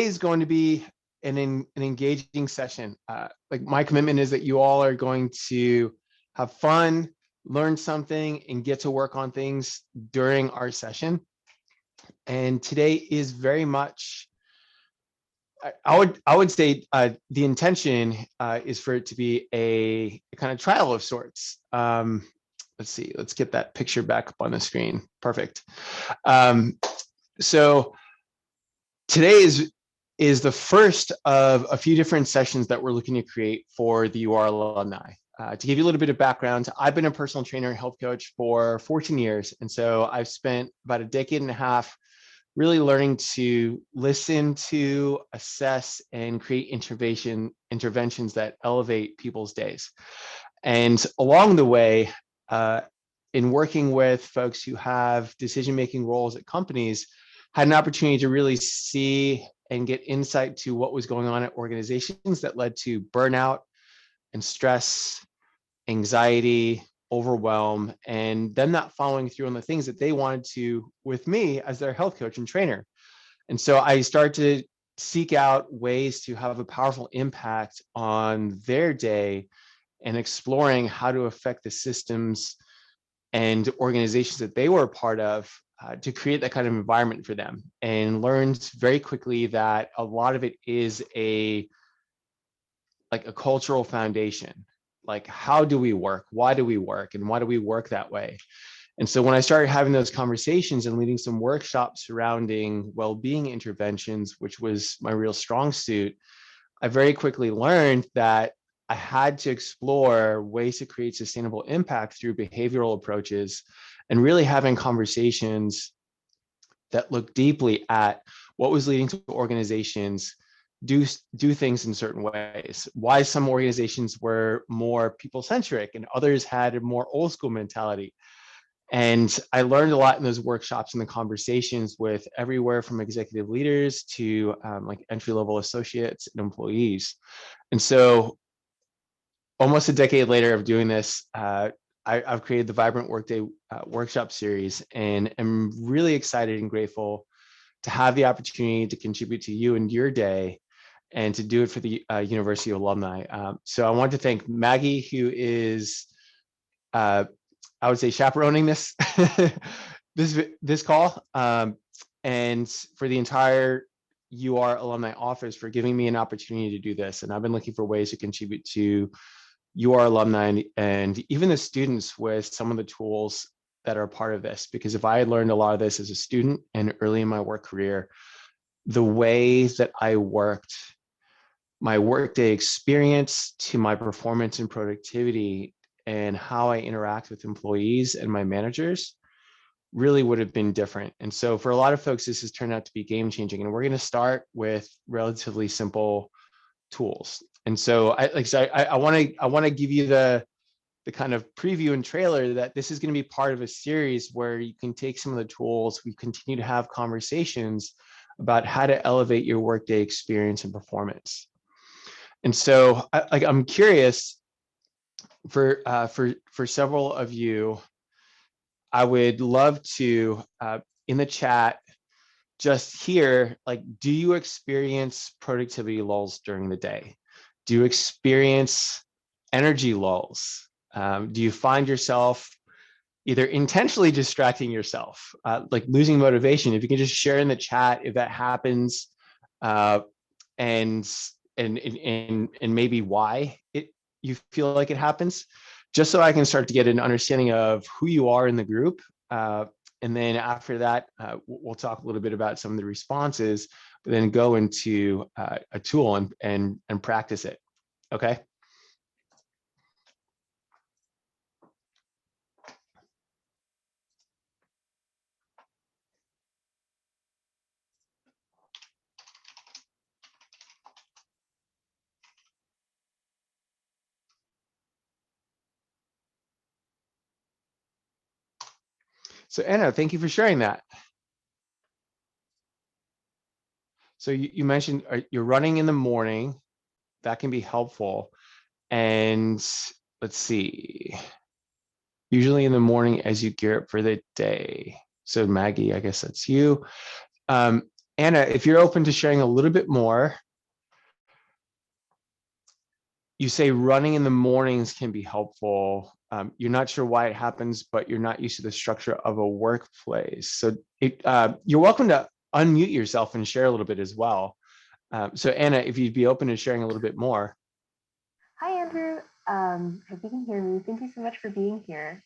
today is going to be an engaging session. Like my commitment is that you all are going to have fun, learn something, and get to work on things during our session. And today is very much, I would say the intention is for it to be a kind of trial of sorts. Let's see, let's get that picture back up on the screen. Perfect. So today is the first of a few different sessions that we're looking to create for the UR alumni. To give you a little bit of background, I've been a personal trainer and health coach for 14 years. And so I've spent about a decade and a half really learning to listen to, assess, and create interventions that elevate people's days. And along the way, in working with folks who have decision-making roles at companies, had an opportunity to really see and get insight to what was going on at organizations that led to burnout and stress, anxiety, overwhelm, and them not following through on the things that they wanted to with me as their health coach and trainer. And so I started to seek out ways to have a powerful impact on their day and exploring how to affect the systems and organizations that they were a part of to create that kind of environment for them, and learned very quickly that a lot of it is like a cultural foundation. Like, how do we work? Why do we work? And why do we work that way? And so when I started having those conversations and leading some workshops surrounding well-being interventions, which was my real strong suit, I very quickly learned that I had to explore ways to create sustainable impact through behavioral approaches and really having conversations that look deeply at what was leading to organizations do things in certain ways, why some organizations were more people-centric and others had a more old school mentality. And I learned a lot in those workshops and the conversations with everywhere from executive leaders to like entry-level associates and employees. And so almost a decade later of doing this, I've created the Vibrant Workday workshop series, and am really excited and grateful to have the opportunity to contribute to you and your day, and to do it for the University alumni. So I want to thank Maggie, who is, I would say, chaperoning this this call, and for the entire UR alumni office for giving me an opportunity to do this. And I've been looking for ways to contribute to UR alumni and even the students with some of the tools that are part of this, because if I had learned a lot of this as a student and early in my work career, the way that I worked, my workday experience to my performance and productivity and how I interact with employees and my managers really would have been different. And so for a lot of folks, this has turned out to be game changing. And we're going to start with relatively simple tools. And so I want to give you the kind of preview and trailer that this is going to be part of a series where you can take some of the tools. We continue to have conversations about how to elevate your workday experience and performance. And so I'm curious, for several of you, I would love to in the chat just hear, like, do you experience productivity lulls during the day? Do you experience energy lulls? Do you find yourself either intentionally distracting yourself, like losing motivation? If you can just share in the chat if that happens, and maybe why you feel like it happens, just so I can start to get an understanding of who you are in the group. And then after that, we'll talk a little bit about some of the responses, but then go into a tool and practice it. Okay. So Anna, thank you for sharing that. So you mentioned you're running in the morning. That can be helpful. And let's see, usually in the morning as you gear up for the day. So Maggie, I guess that's you. Anna, if you're open to sharing a little bit more, you say running in the mornings can be helpful. You're not sure why it happens, but you're not used to the structure of a workplace. So you're welcome to unmute yourself and share a little bit as well. So Anna, if you'd be open to sharing a little bit more. Hi, Andrew. Hope you can hear me. Thank you so much for being here.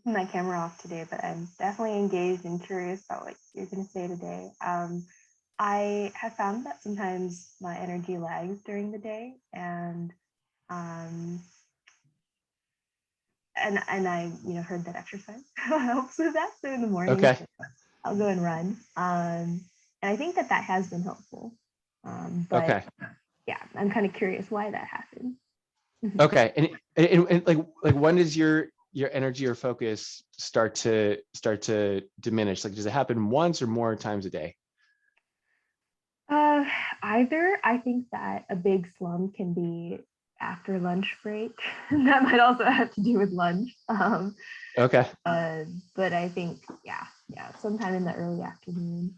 My camera off today, but I'm definitely engaged and curious about what you're going to say today. I have found that sometimes my energy lags during the day, um, and I heard that exercise helps with that. So in the morning, Okay. I'll go and run, and I think that has been helpful. But Okay. yeah, I'm kind of curious why that happened. Okay. And like when does your energy or focus start to diminish? Like, does it happen once or more times a day? Uh, Either. I think that a big slump can be after lunch break. That might also have to do with lunch. Okay. But I think, yeah, sometime in the early afternoon.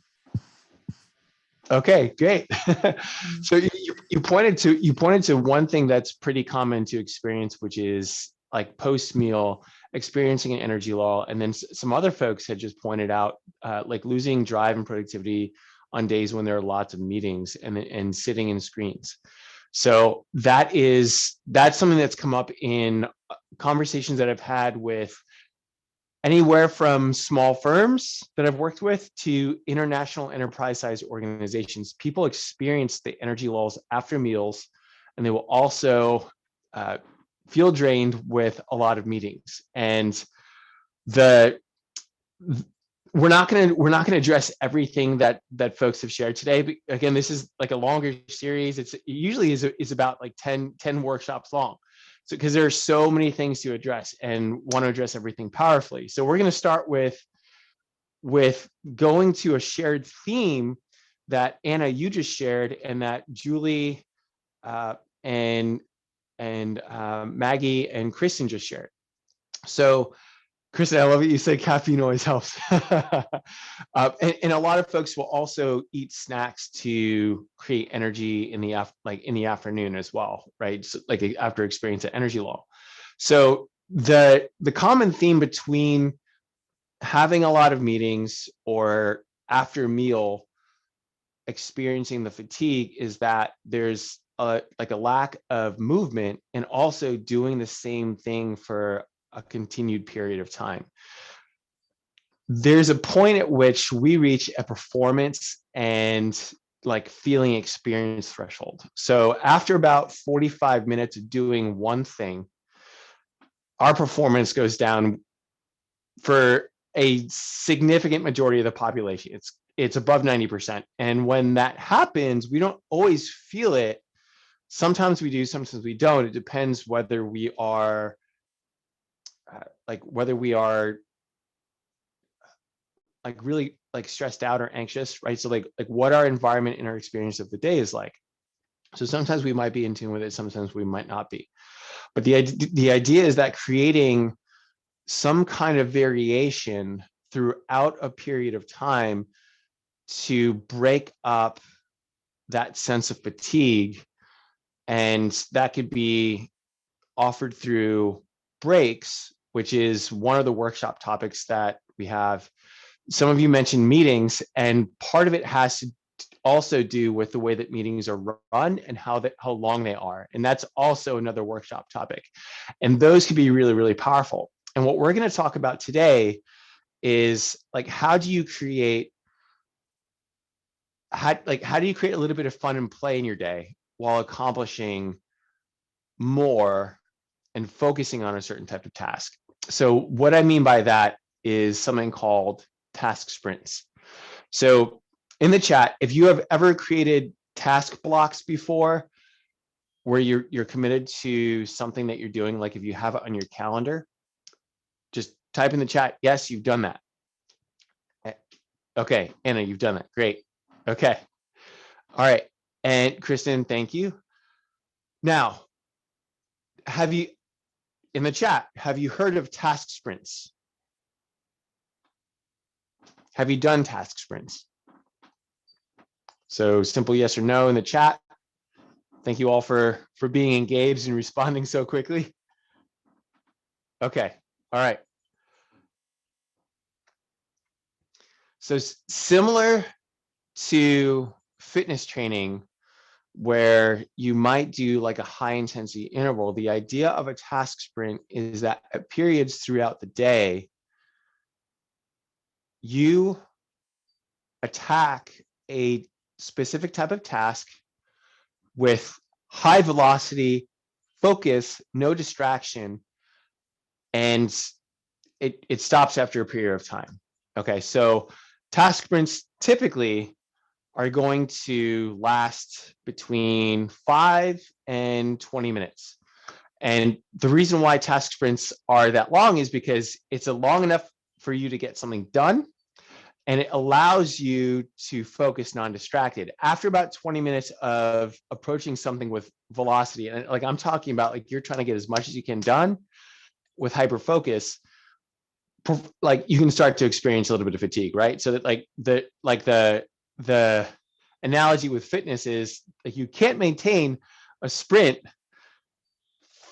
Okay, great. Mm. So you pointed to one thing that's pretty common to experience, which is like post meal experiencing an energy lull, and then some other folks had just pointed out like losing drive and productivity on days when there are lots of meetings and sitting in screens. So that's something that's come up in conversations that I've had with anywhere from small firms that I've worked with to international enterprise size organizations. People experience the energy lulls after meals, and they will also feel drained with a lot of meetings. And the we're not going to address everything that folks have shared today. But again, this is like a longer series. It usually is about like 10 workshops long. So because there are so many things to address and want to address everything powerfully. So we're going to start with going to a shared theme that Anna, you just shared, and that Julie uh, and Maggie and Kristen just shared. So Kristen, I love it. You say caffeine always helps. And a lot of folks will also eat snacks to create energy in the in the afternoon as well, right? So like after experience an energy lull. So the common theme between having a lot of meetings or after meal experiencing the fatigue is that there's like a lack of movement and also doing the same thing for a continued period of time. There's a point at which we reach a performance and like feeling experience threshold. So after about 45 minutes of doing one thing, our performance goes down for a significant majority of the population. It's above 90%. And when that happens, we don't always feel it. Sometimes we do, sometimes we don't. It depends whether we are whether we are like really like stressed out or anxious, right? So like what our environment and our experience of the day is like. So sometimes we might be in tune with it, sometimes we might not be. But the idea is that creating some kind of variation throughout a period of time to break up that sense of fatigue, and that could be offered through breaks, which is one of the workshop topics that we have. Some of you mentioned meetings, and part of it has to also do with the way that meetings are run and how long they are, and that's also another workshop topic, and those could be really, really powerful. And what we're going to talk about today is like how do you create how do you create a little bit of fun and play in your day while accomplishing more and focusing on a certain type of task. So what I mean by that is something called task sprints. So in the chat, if you have ever created task blocks before where you're committed to something that you're doing, like if you have it on your calendar, just type in the chat, yes, you've done that. Okay, Anna, you've done that. Great. Okay. All right. And Kristen, thank you. Now, have you, in the chat, have you heard of task sprints? Have you done task sprints? So simple yes or no in the chat. Thank you all for being engaged and responding so quickly. Okay, all right. So similar to fitness training, where you might do like a high intensity interval, the idea of a task sprint is that at periods throughout the day, you attack a specific type of task with high velocity, focus, no distraction, and it stops after a period of time. Okay, so task sprints typically are going to last between 5 and 20 minutes. And the reason why task sprints are that long is because it's a long enough for you to get something done, and it allows you to focus non-distracted. After about 20 minutes of approaching something with velocity, and like I'm talking about, like you're trying to get as much as you can done with hyper focus, like you can start to experience a little bit of fatigue, right? So that the analogy with fitness is like you can't maintain a sprint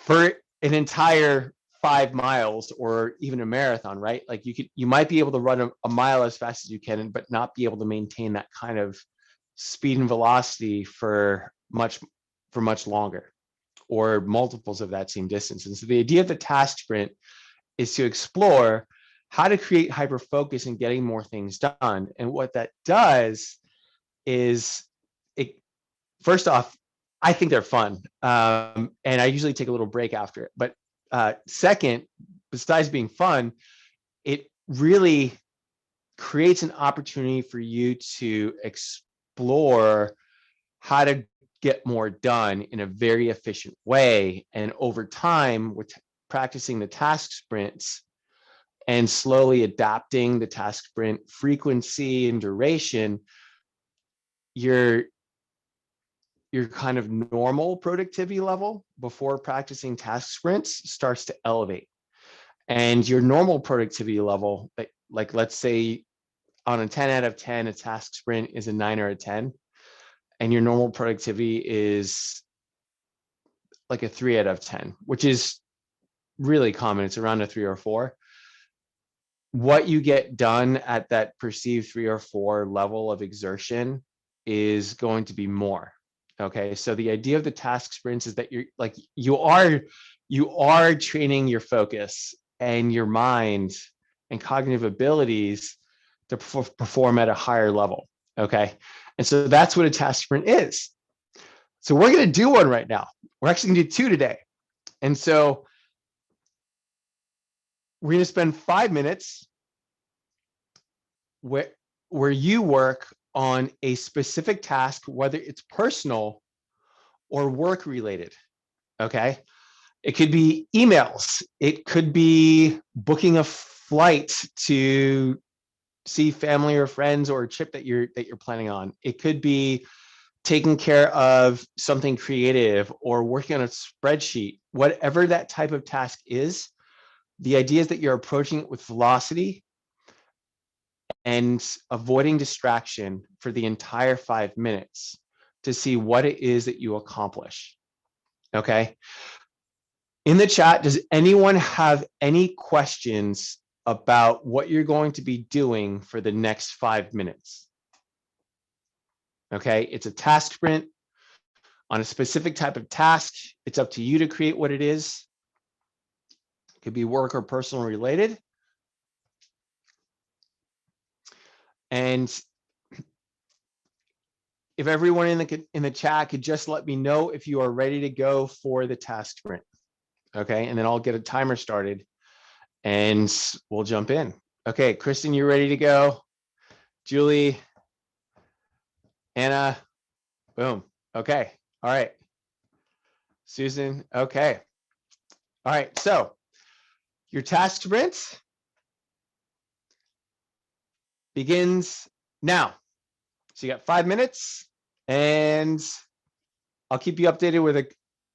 for an entire 5 miles or even a marathon, right? Like you might be able to run a mile as fast as you can, but not be able to maintain that kind of speed and velocity for much longer, or multiples of that same distance. And so the idea of the task sprint is to explore how to create hyper focus and getting more things done. And what that does is, it first off, I think they're fun, and I usually take a little break after it. But second, besides being fun, it really creates an opportunity for you to explore how to get more done in a very efficient way. And over time, with practicing the task sprints and slowly adapting the task sprint frequency and duration, your kind of normal productivity level before practicing task sprints starts to elevate. And your normal productivity level, like let's say on a 10 out of 10, a task sprint is a 9 or a 10, and your normal productivity is like a 3 out of 10, which is really common. It's around a 3 or 4. What you get done at that perceived 3 or 4 level of exertion is going to be more. Okay, so the idea of the task sprints is that you are training your focus and your mind and cognitive abilities to perform at a higher level. Okay, and so that's what a task sprint is. So we're going to do one right now. We're actually going to do 2 today. And so we're going to spend 5 minutes where you work on a specific task, whether it's personal or work related. Okay, it could be emails, it could be booking a flight to see family or friends, or a trip that you're planning on. It could be taking care of something creative or working on a spreadsheet. Whatever that type of task is, the idea is that you're approaching it with velocity and avoiding distraction for the entire 5 minutes to see what it is that you accomplish. Okay. In the chat, does anyone have any questions about what you're going to be doing for the next 5 minutes? Okay, it's a task sprint on a specific type of task. It's up to you to create what it is. It could be work or personal related. And if everyone in the chat could just let me know if you are ready to go for the task sprint. Okay, and then I'll get a timer started and we'll jump in. Okay, Kristen, you ready to go? Julie, Anna, boom. Okay, all right. Susan, okay. All right, so your task sprint begins now. So you got 5 minutes, and I'll keep you updated with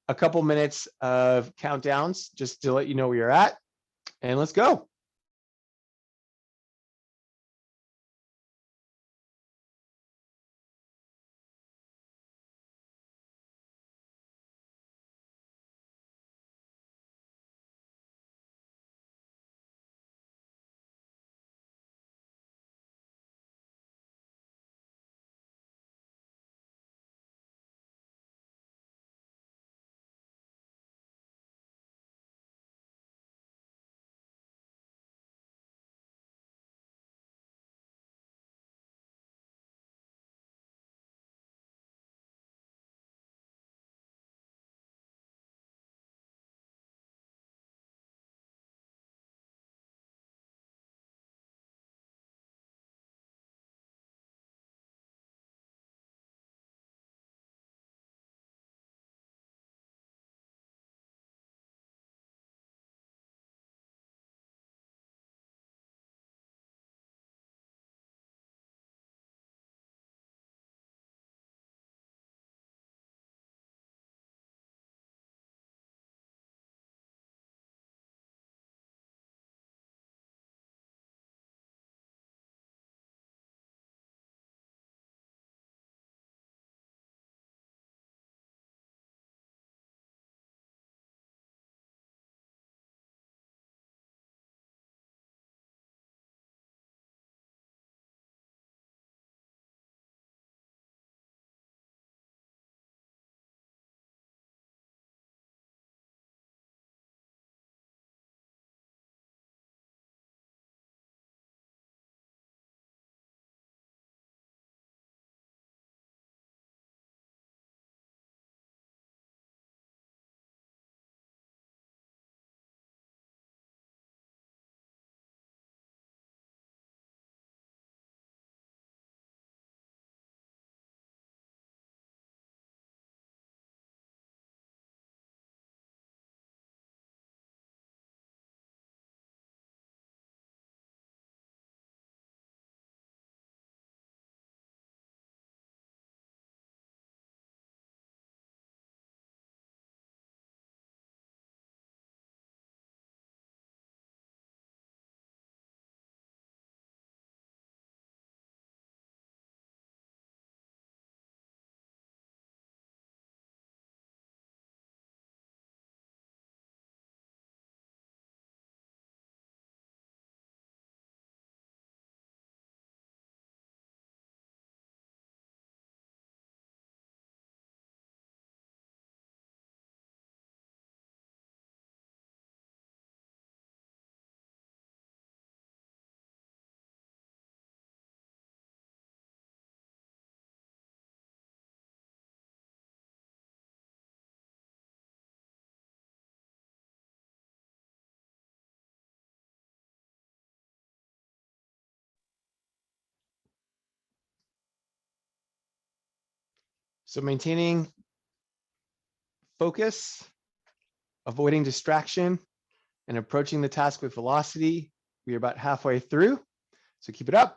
a couple minutes of countdowns just to let you know where you're at, and let's go. So maintaining focus, avoiding distraction, and approaching the task with velocity. We are about halfway through, so keep it up.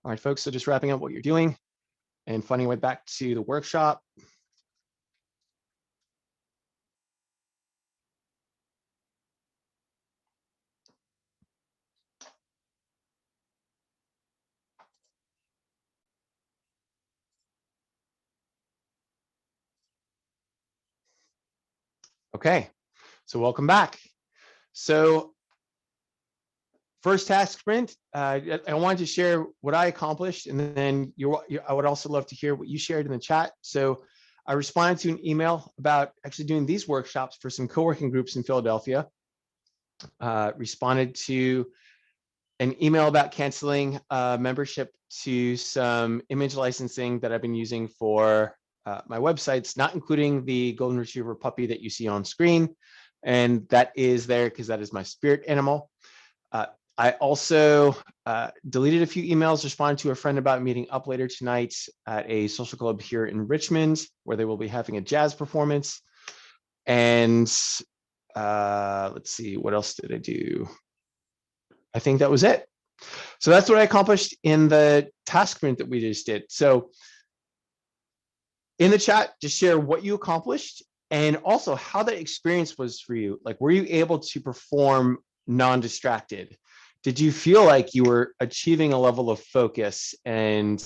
All right, folks, so just wrapping up what you're doing and finding a way back to the workshop. Okay, so welcome back. So first task sprint, I wanted to share what I accomplished, and then I would also love to hear what you shared in the chat. So I responded to an email about actually doing these workshops for some co-working groups in Philadelphia. Responded to an email about canceling membership to some image licensing that I've been using for my websites, not including the golden retriever puppy that you see on screen. And that is there because that is my spirit animal. I also deleted a few emails, responded to a friend about meeting up later tonight at a social club here in Richmond, where they will be having a jazz performance. And let's see, what else did I do? I think that was it. So that's what I accomplished in the task sprint that we just did. So in the chat, just share what you accomplished and also how that experience was for you. Like, were you able to perform non-distracted? Did you feel like you were achieving a level of focus and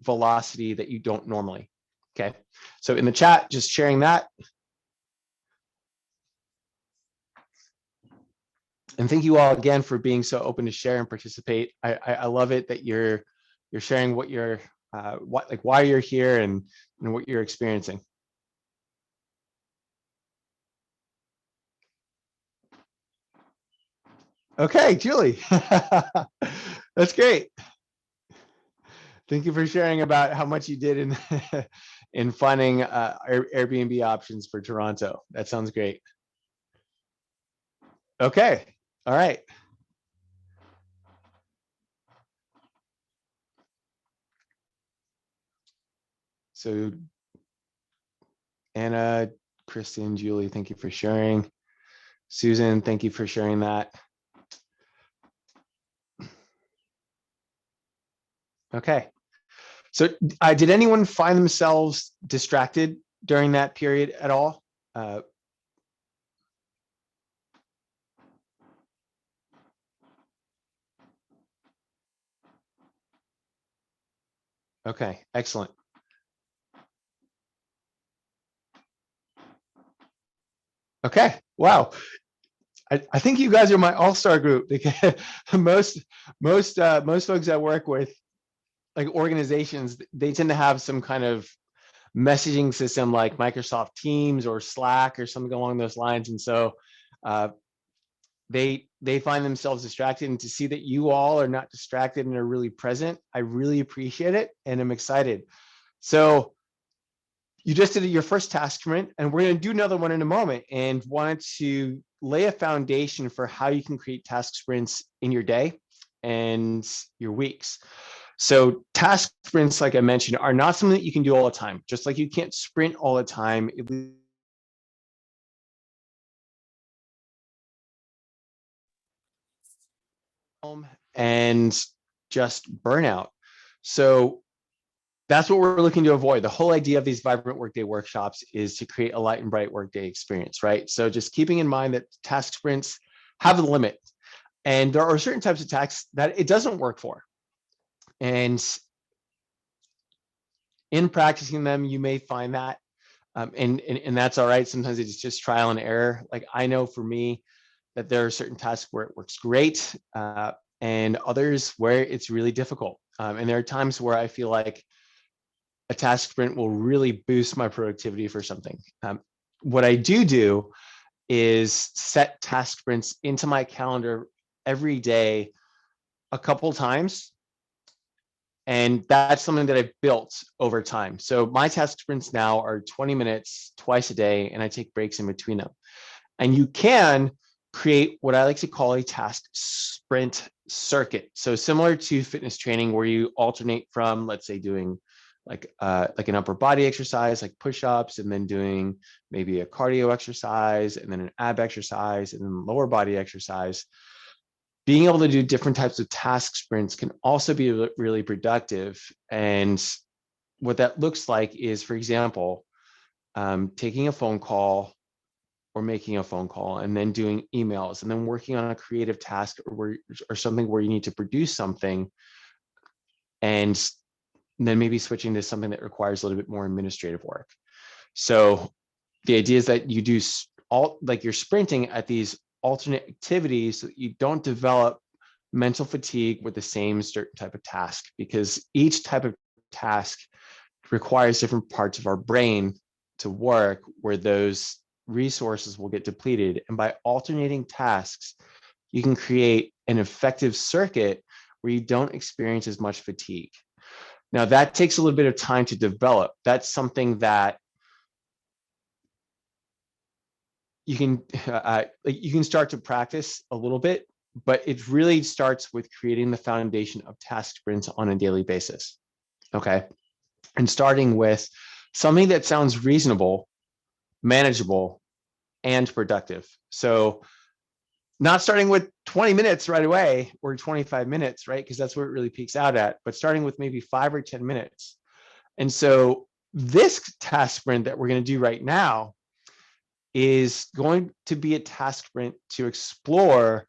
velocity that you don't normally? Okay, so in the chat, just sharing that. And thank you all again for being so open to share and participate. I love it that you're sharing what you're why you're here and what you're experiencing. Okay, Julie, that's great. Thank you for sharing about how much you did in in finding Airbnb options for Toronto. That sounds great. Okay, all right. So Anna, Kristen, Julie, thank you for sharing. Susan, thank you for sharing that. Okay. So did anyone find themselves distracted during that period at all? Okay, excellent. Okay, wow. I think you guys are my all-star group, because most folks I work with, like organizations, they tend to have some kind of messaging system like Microsoft Teams or Slack or something along those lines. And so uh, they find themselves distracted, and to see that you all are not distracted and are really present, I really appreciate it, and I'm excited. So you just did your first task sprint, and we're going to do another one in a moment, and wanted to lay a foundation for how you can create task sprints in your day and your weeks. So task sprints, like I mentioned, are not something that you can do all the time. Just like you can't sprint all the time, and just burnout. So that's what we're looking to avoid. The whole idea of these vibrant workday workshops is to create a light and bright workday experience, right? So just keeping in mind that task sprints have a limit, and there are certain types of tasks that it doesn't work for. And in practicing them, you may find that, and that's all right. Sometimes it's just trial and error. Like I know for me that there are certain tasks where it works great, and others where it's really difficult. And there are times where I feel like a task sprint will really boost my productivity for something. What I do is set task sprints into my calendar every day a couple times. And that's something that I've built over time. So my task sprints now are 20 minutes twice a day, and I take breaks in between them. And you can create what I like to call a task sprint circuit. So similar to fitness training, where you alternate from, let's say, doing like an upper body exercise, like push-ups, and then doing maybe a cardio exercise, and then an ab exercise, and then lower body exercise. Being able to do different types of task sprints can also be really productive. And what that looks like is, for example, taking a phone call or making a phone call, and then doing emails, and then working on a creative task, or something where you need to produce something, and then maybe switching to something that requires a little bit more administrative work. So the idea is that you do like you're sprinting at these alternate activities so that you don't develop mental fatigue with the same certain type of task, because each type of task requires different parts of our brain to work, where those resources will get depleted. And by alternating tasks, you can create an effective circuit where you don't experience as much fatigue. Now, that takes a little bit of time to develop. That's something that you can start to practice a little bit, but it really starts with creating the foundation of task sprints on a daily basis. Okay. And starting with something that sounds reasonable, manageable, and productive. So not starting with 20 minutes right away, or 25 minutes, right? Because that's where it really peaks out at, but starting with maybe 5 or 10 minutes. And so this task sprint that we're going to do right now is going to be a task sprint to explore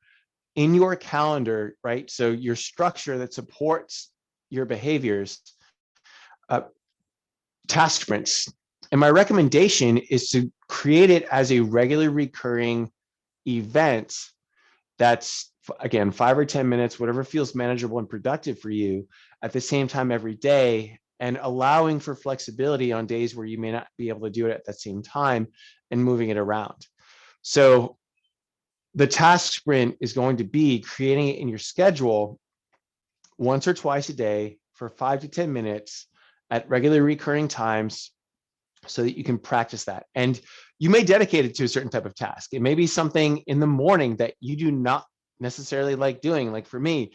in your calendar, right? So your structure that supports your behaviors, task sprints. And my recommendation is to create it as a regularly recurring event that's, again, 5 or 10 minutes, whatever feels manageable and productive for you, at the same time every day, and allowing for flexibility on days where you may not be able to do it at that same time, and moving it around. So the task sprint is going to be creating it in your schedule once or twice a day for 5 to 10 minutes at regularly recurring times, so that you can practice that. And you may dedicate it to a certain type of task. It may be something in the morning that you do not necessarily like doing. Like for me,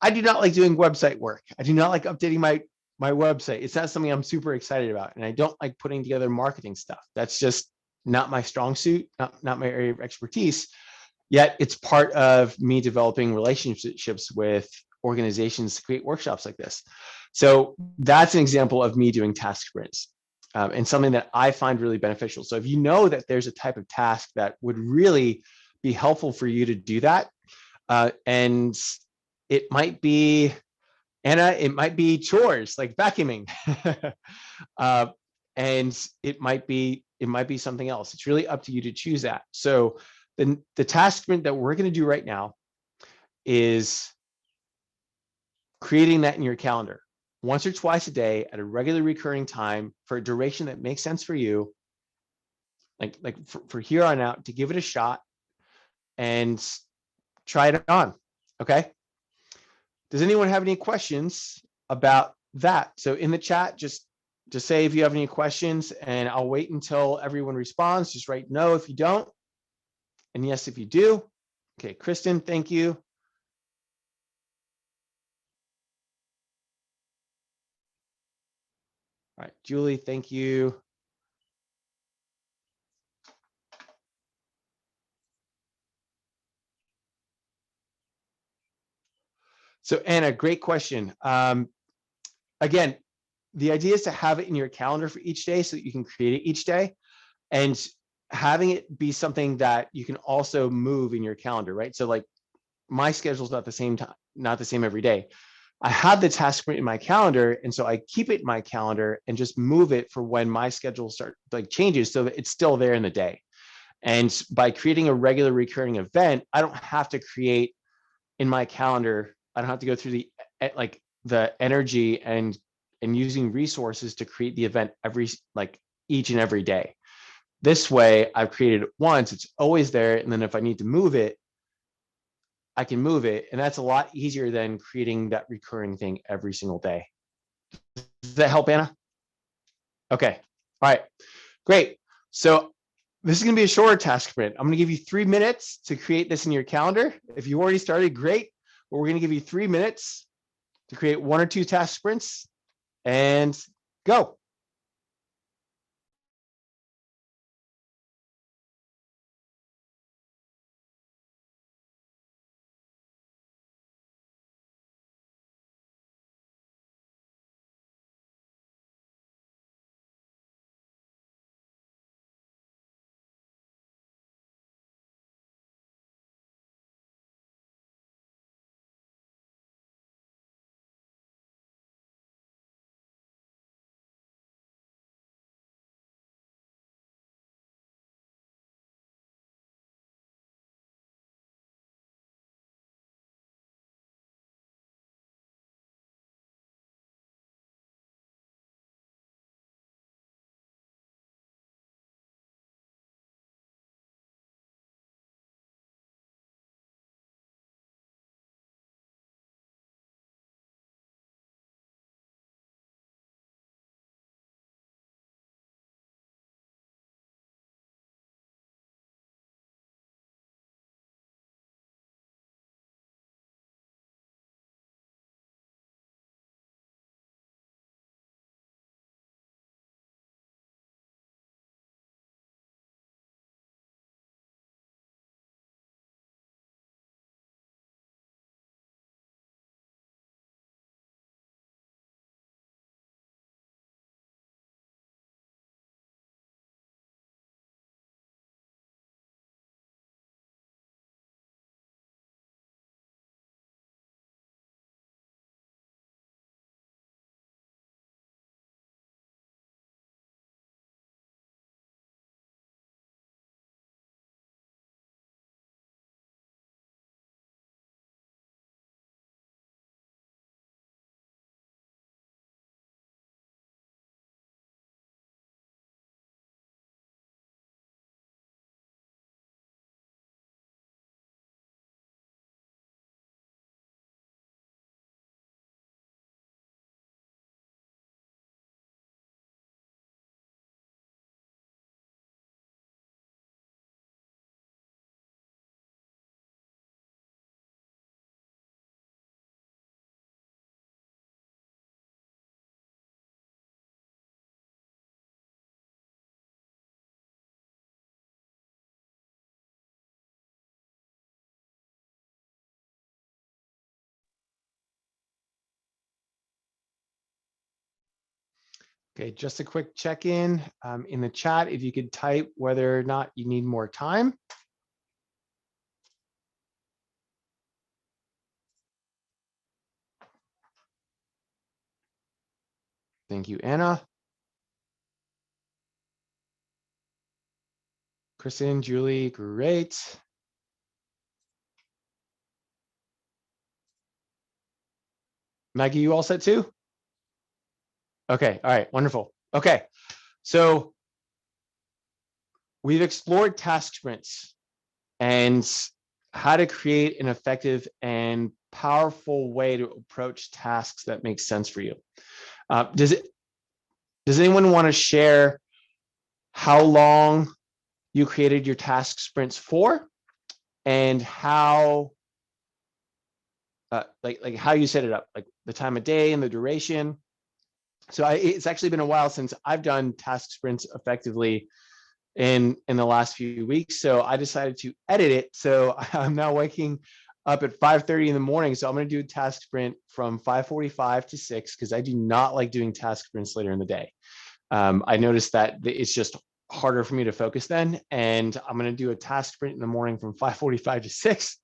I do not like doing website work. I do not like updating my website. It's not something I'm super excited about. And I don't like putting together marketing stuff. That's just not my strong suit, not my area of expertise. Yet it's part of me developing relationships with organizations to create workshops like this. So that's an example of me doing task sprints, and something that I find really beneficial. So if you know that there's a type of task that would really be helpful for you to do that, and it might be Anna, it might be chores like vacuuming. uh, and it might be something else. It's really up to you to choose that. So the task sprint that we're going to do right now is creating that in your calendar once or twice a day at a regular recurring time for a duration that makes sense for you, like for here on out, to give it a shot and try it on. Okay. Does anyone have any questions about that? So in the chat, just say if you have any questions, and I'll wait until everyone responds. Just write no if you don't, and yes if you do. Okay, Kristen, thank you. All right, Julie, thank you. So Anna, great question. Again, the idea is to have it in your calendar for each day so that you can create it each day, and having it be something that you can also move in your calendar, right? So like my schedule's not the same time, not the same every day. I have the task sprint in my calendar, and so I keep it in my calendar and just move it for when my schedule changes so that it's still there in the day. And by creating a regular recurring event, I don't have to create in my calendar. I don't have to go through the energy and using resources to create the event each and every day. This way, I've created it once, it's always there, and then if I need to move it, I can move it, and that's a lot easier than creating that recurring thing every single day. Does that help, Anna? Okay. All right. Great. So this is going to be a shorter task sprint. I'm going to give you 3 minutes to create this in your calendar. If you already started, great. But we're going to give you 3 minutes to create 1 or 2 task sprints, and go. Okay, just a quick check-in in the chat. If you could type whether or not you need more time. Thank you, Anna. Kristen, Julie, great. Maggie, you all set too? Okay, all right, wonderful. Okay, so we've explored task sprints and how to create an effective and powerful way to approach tasks that make sense for you. Does anyone want to share how long you created your task sprints for, and how like how you set it up, like the time of day and the duration? So it's actually been a while since I've done task sprints effectively in the last few weeks. So I decided to edit it. So I'm now waking up at 5:30 in the morning. So I'm going to do a task sprint from 5:45 to 6, because I do not like doing task sprints later in the day. I noticed that it's just harder for me to focus then. And I'm going to do a task sprint in the morning from 5:45 to 6.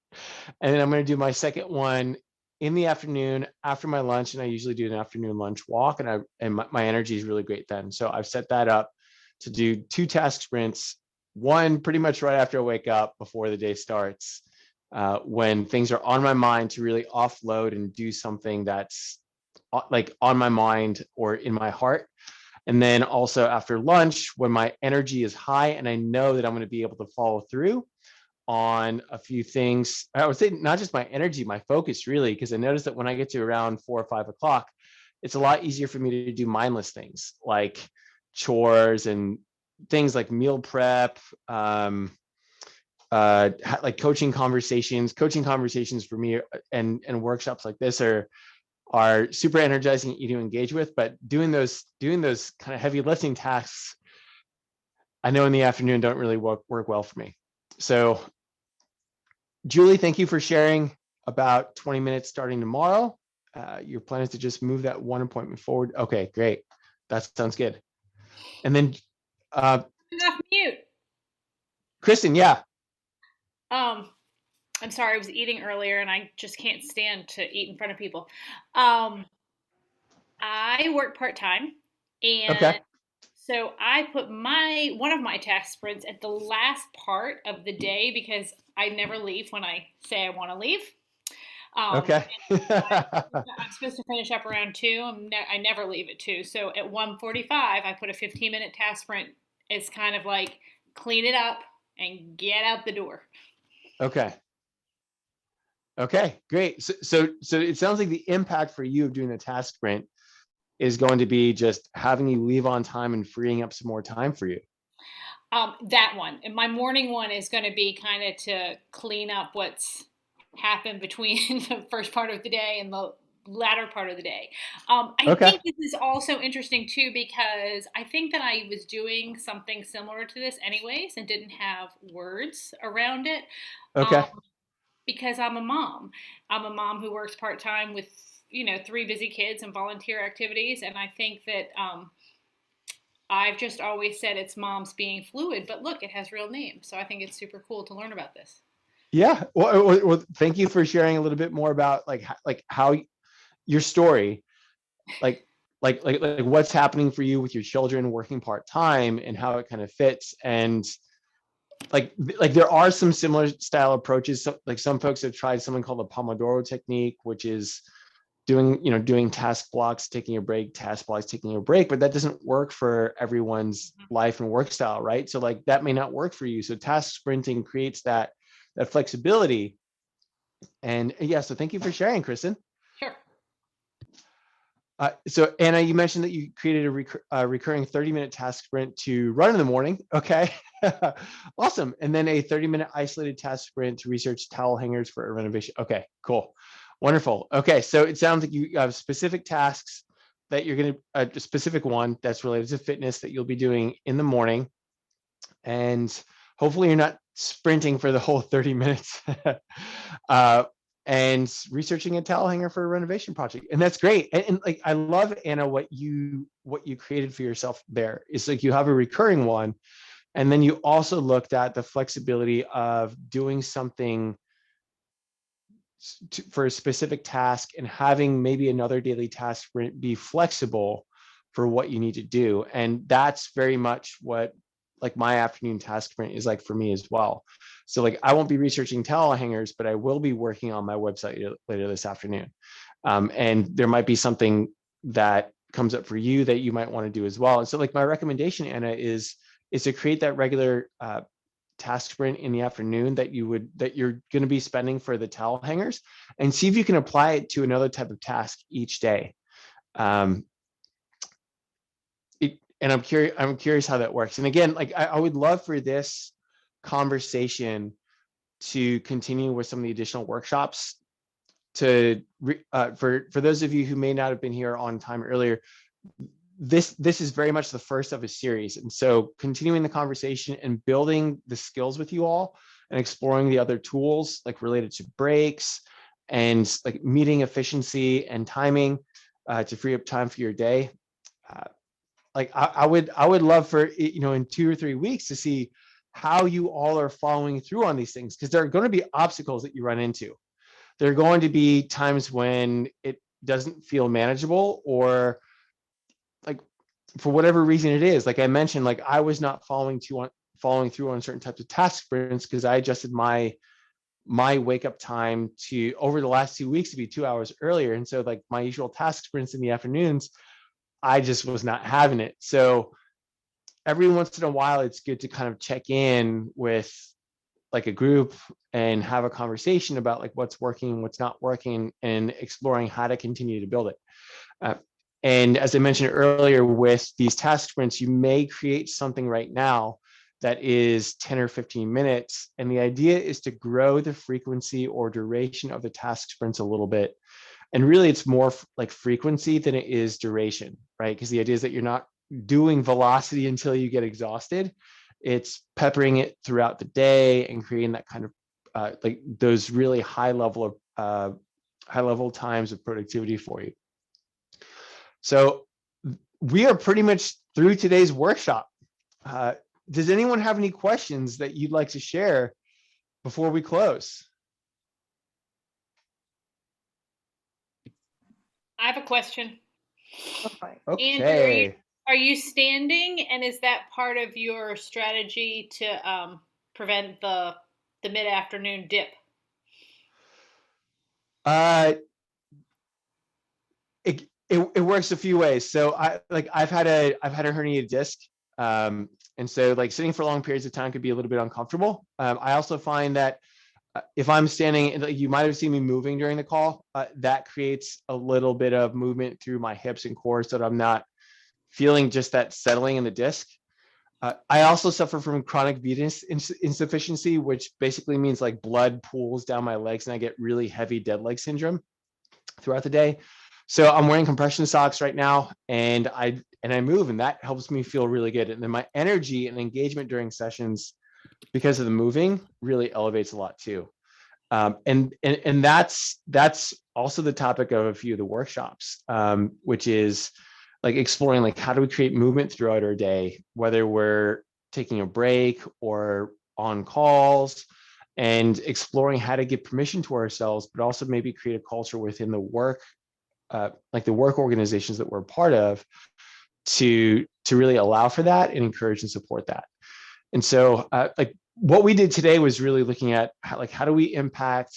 And then I'm going to do my second one in the afternoon after my lunch. And I usually do an afternoon lunch walk, and my energy is really great then. So I've set that up to do 2 task sprints, one pretty much right after I wake up before the day starts, when things are on my mind, to really offload and do something that's like on my mind or in my heart. And then also after lunch, when my energy is high and I know that I'm going to be able to follow through on a few things. I would say not just my energy, my focus, really, because I noticed that when I get to around 4 or 5 o'clock, it's a lot easier for me to do mindless things like chores and things like meal prep, like coaching conversations. Coaching conversations for me and workshops like this are super energizing you to engage with, but doing those kind of heavy lifting tasks, I know in the afternoon don't really work well for me. So Julie, thank you for sharing about 20 minutes starting tomorrow. Your plan is to just move that one appointment forward. Okay, great. That sounds good. And then Off mute. Kristen, yeah. I'm sorry, I was eating earlier and I just can't stand to eat in front of people. I work part-time, and Okay. so I put one of my task sprints at the last part of the day because I never leave when I say I want to leave. Okay. I'm supposed to finish up around 2. I never leave at 2. So at 1:45, I put a 15-minute task sprint. It's kind of like clean it up and get out the door. Okay. Okay, great. So it sounds like the impact for you of doing the task sprint is going to be just having you leave on time and freeing up some more time for you. That one. And my morning one is going to be kind of to clean up what's happened between the first part of the day and the latter part of the day. I Okay. think this is also interesting too, because I think that I was doing something similar to this anyways and didn't have words around it. Okay. Because I'm a mom. I'm a mom who works part-time with, 3 busy kids and volunteer activities. And I think that I've just always said it's moms being fluid, but look, it has real names. So I think it's super cool to learn about this. Yeah. Well, thank you for sharing a little bit more about like how your story, like what's happening for you with your children working part-time and how it kind of fits. And like there are some similar style approaches. So, like some folks have tried something called the Pomodoro technique, which is doing task blocks, taking a break, task blocks, taking a break, but that doesn't work for everyone's life and work style, right? So like that may not work for you. So task sprinting creates that flexibility. And yeah, so thank you for sharing, Kristen. Sure. So Anna, you mentioned that you created a recurring 30-minute task sprint to run in the morning. Okay, awesome. And then a 30-minute isolated task sprint to research towel hangers for a renovation. Okay, cool, wonderful. Okay, so it sounds like you have specific tasks that you're going to, a specific one that's related to fitness that you'll be doing in the morning. And hopefully you're not sprinting for the whole 30 minutes. And researching a towel hanger for a renovation project, and that's great. And like I love, Anna, what you created for yourself there is like you have a recurring one, and then you also looked at the flexibility of doing something for a specific task and having maybe another daily task sprint be flexible for what you need to do. And that's very much what like my afternoon task sprint is like for me as well. So like I won't be researching towel hangers, but I will be working on my website later this afternoon. And there might be something that comes up for you that you might want to do as well. And so like my recommendation, Anna, is to create that regular task sprint in the afternoon that you're going to be spending for the towel hangers, and see if you can apply it to another type of task each day. And I'm curious how that works. And again, like I would love for this conversation to continue with some of the additional workshops. For those of you who may not have been here on time earlier, this is very much the first of a series. And so continuing the conversation and building the skills with you all and exploring the other tools like related to breaks and like meeting efficiency and timing to free up time for your day. Like I would love for, in 2 or 3 weeks to see how you all are following through on these things, because there are going to be obstacles that you run into. There are going to be times when it doesn't feel manageable, or like for whatever reason it is. Like I mentioned, like I was not following through on certain types of task sprints because I adjusted my wake up time to over the last 2 weeks to be 2 hours earlier. And so like my usual task sprints in the afternoons, I just was not having it. So every once in a while, it's good to kind of check in with like a group and have a conversation about like what's working, what's not working, and exploring how to continue to build it. And as I mentioned earlier, with these task sprints, you may create something right now that is 10 or 15 minutes. And the idea is to grow the frequency or duration of the task sprints a little bit. And really, it's more like frequency than it is duration, right? Because the idea is that you're not doing velocity until you get exhausted. It's peppering it throughout the day and creating that kind of like those really high level times of productivity for you. So we are pretty much through today's workshop. Does anyone have any questions that you'd like to share before we close? I have a question. Okay. Andrew, are you standing, and is that part of your strategy to prevent the mid-afternoon dip? It works a few ways. So I've had a herniated disc, and so like sitting for long periods of time could be a little bit uncomfortable. I also find that if I'm standing, like you might have seen me moving during the call, that creates a little bit of movement through my hips and core so that I'm not feeling just that settling in the disc. I also suffer from chronic venous insufficiency, which basically means like blood pools down my legs and I get really heavy dead leg syndrome throughout the day. So I'm wearing compression socks right now, and I move, and that helps me feel really good. And then my energy and engagement during sessions, because of the moving, really elevates a lot too. And that's also the topic of a few of the workshops, which is like exploring like how do we create movement throughout our day, whether we're taking a break or on calls, and exploring how to give permission to ourselves, but also maybe create a culture within the work, like the work organizations that we're a part of, to really allow for that and encourage and support that. And so like what we did today was really looking at how do we impact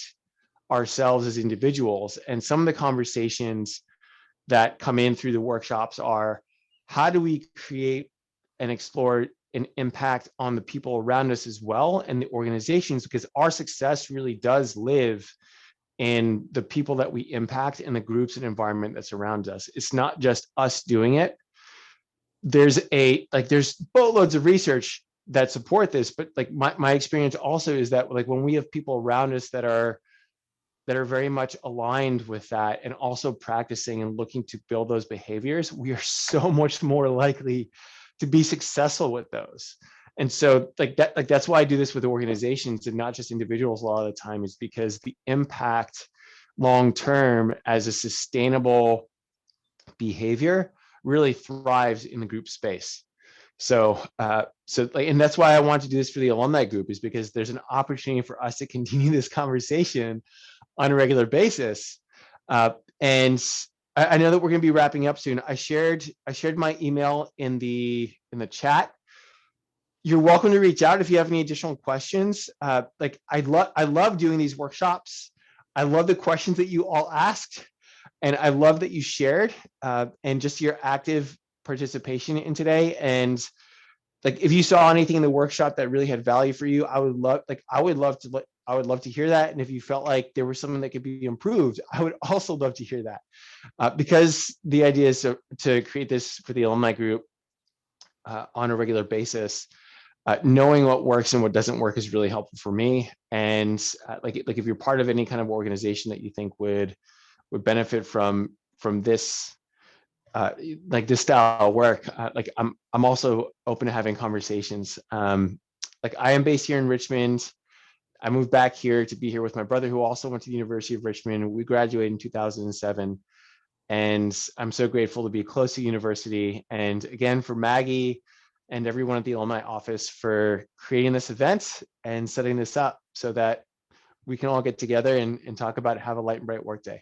ourselves as individuals. And some of the conversations that come in through the workshops are, how do we create and explore an impact on the people around us as well, and the organizations, because our success really does live in the people that we impact and the groups and environment that's around us. It's not just us doing it. There's boatloads of research that support this, but like my experience also is that like when we have people around us that are very much aligned with that and also practicing and looking to build those behaviors, we are so much more likely to be successful with those. And so that's why I do this with organizations and not just individuals a lot of the time, is because the impact long term as a sustainable behavior really thrives in the group space. So and that's why I want to do this for the alumni group, is because there's an opportunity for us to continue this conversation on a regular basis. And I know that we're going to be wrapping up soon. I shared my email in the chat. You're welcome to reach out if you have any additional questions. Like I love doing these workshops. I love the questions that you all asked, and I love that you shared and just your active participation in today. And like if you saw anything in the workshop that really had value for you, I would love to hear that. And if you felt like there was something that could be improved, I would also love to hear that. Because the idea is to create this for the alumni group on a regular basis. Knowing what works and what doesn't work is really helpful for me. And like if you're part of any kind of organization that you think would benefit from this like this style of work, like I'm also open to having conversations. Like I am based here in Richmond. I moved back here to be here with my brother, who also went to the University of Richmond. We graduated in 2007. And I'm so grateful to be close to university. And again, for Maggie and everyone at the alumni office for creating this event and setting this up so that we can all get together and talk about have a light and bright work day.